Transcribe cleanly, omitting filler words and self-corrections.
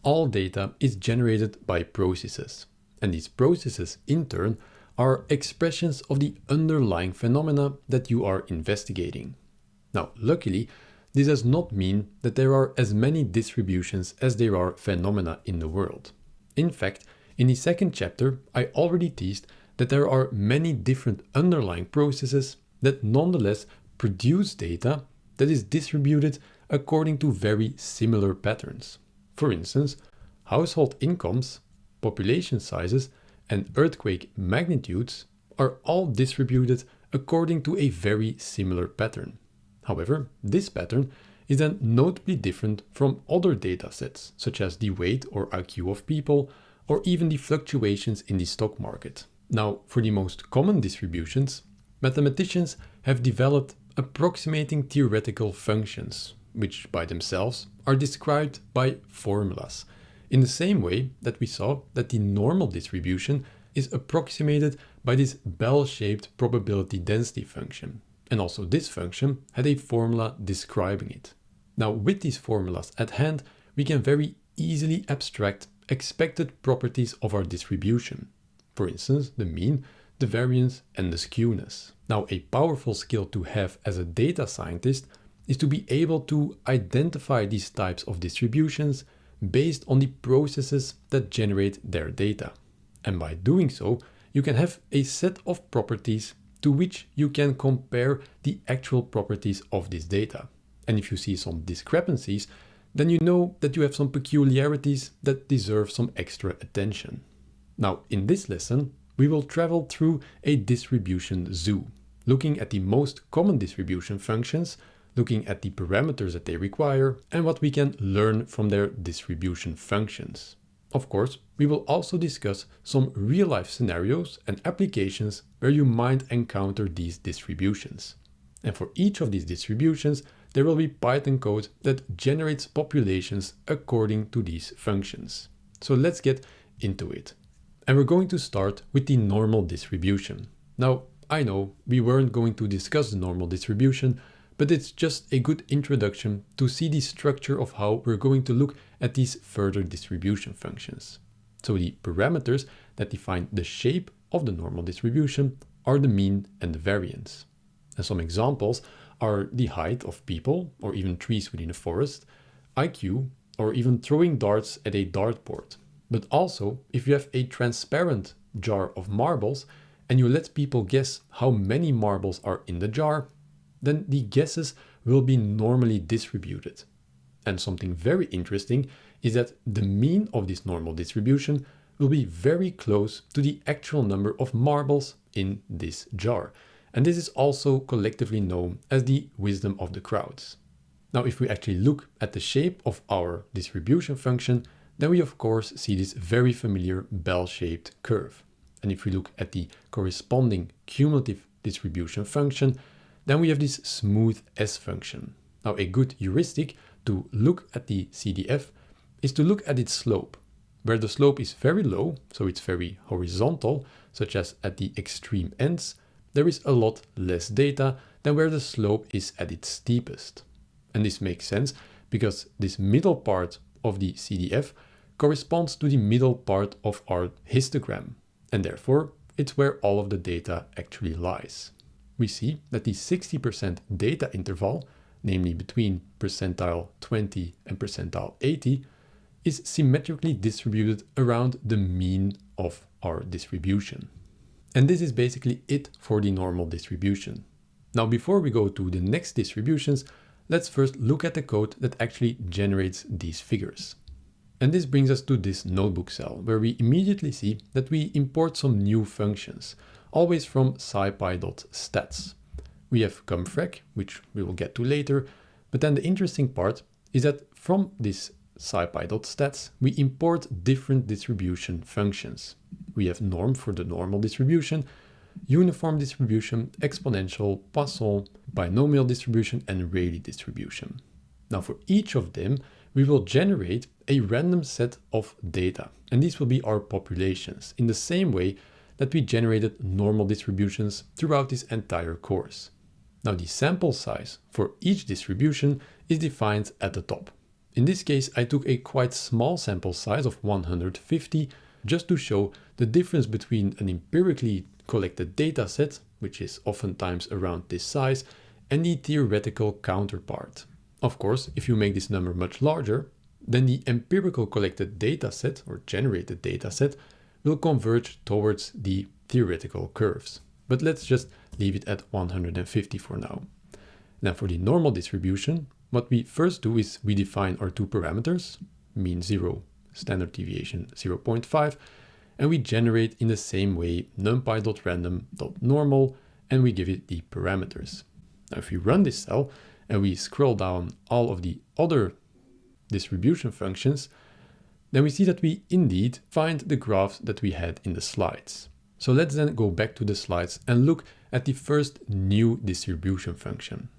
all data is generated by processes, and these processes in turn are expressions of the underlying phenomena that you are investigating. Now, luckily, this does not mean that there are as many distributions as there are phenomena in the world. In fact, in the second chapter, I already teased that there are many different underlying processes that nonetheless produce data that is distributed according to very similar patterns. For instance, household incomes, population sizes, and earthquake magnitudes are all distributed according to a very similar pattern. However, this pattern is then notably different from other data sets, such as the weight or IQ of people, or even the fluctuations in the stock market. Now, for the most common distributions, mathematicians have developed approximating theoretical functions, which by themselves are described by formulas, in the same way that we saw that the normal distribution is approximated by this bell-shaped probability density function. And also this function had a formula describing it. Now, with these formulas at hand, we can very easily abstract expected properties of our distribution. For instance, the mean, the variance, and the skewness. Now, a powerful skill to have as a data scientist is to be able to identify these types of distributions based on the processes that generate their data. And by doing so, you can have a set of properties to which you can compare the actual properties of this data. And if you see some discrepancies, then you know that you have some peculiarities that deserve some extra attention. Now, in this lesson, we will travel through a distribution zoo, looking at the most common distribution functions, looking at the parameters that they require, and what we can learn from their distribution functions. Of course, we will also discuss some real-life scenarios and applications where you might encounter these distributions. And for each of these distributions, there will be Python code that generates populations according to these functions. So let's get into it. And we're going to start with the normal distribution. Now, I know we weren't going to discuss the normal distribution, but it's just a good introduction to see the structure of how we're going to look at these further distribution functions. So the parameters that define the shape of the normal distribution are the mean and the variance. And some examples are the height of people, or even trees within a forest, IQ, or even throwing darts at a dartboard. But also, if you have a transparent jar of marbles and you let people guess how many marbles are in the jar, then the guesses will be normally distributed. And something very interesting is that the mean of this normal distribution will be very close to the actual number of marbles in this jar. And this is also collectively known as the wisdom of the crowds. Now, if we actually look at the shape of our distribution function, then we of course see this very familiar bell-shaped curve. And if we look at the corresponding cumulative distribution function, then we have this smooth S function. Now, a good heuristic to look at the CDF is to look at its slope. Where the slope is very low, so it's very horizontal, such as at the extreme ends, there is a lot less data than where the slope is at its steepest. And this makes sense because this middle part of the CDF corresponds to the middle part of our histogram, and therefore it's where all of the data actually lies. We see that the 60% data interval, namely between percentile 20 and percentile 80, is symmetrically distributed around the mean of our distribution. And this is basically it for the normal distribution. Now, before we go to the next distributions, let's first look at the code that actually generates these figures. And this brings us to this notebook cell, where we immediately see that we import some new functions, always from scipy.stats. We have comfrec, which we will get to later, but then the interesting part is that from this scipy.stats, we import different distribution functions. We have norm for the normal distribution, uniform distribution, exponential, Poisson, binomial distribution, and Rayleigh distribution. Now, for each of them, we will generate a random set of data, and these will be our populations, in the same way that we generated normal distributions throughout this entire course. Now, the sample size for each distribution is defined at the top. In this case, I took a quite small sample size of 150 just to show the difference between an empirically collected dataset, which is oftentimes around this size, and the theoretical counterpart. Of course, if you make this number much larger, then the empirical collected dataset or generated dataset will converge towards the theoretical curves. But let's just leave it at 150 for now. Now for the normal distribution, what we first do is we define our two parameters, mean 0, standard deviation 0.5, and we generate in the same way numpy.random.normal, and we give it the parameters. Now if we run this cell and we scroll down all of the other distribution functions, then we see that we indeed find the graphs that we had in the slides. So let's then go back to the slides and look at the first new distribution function.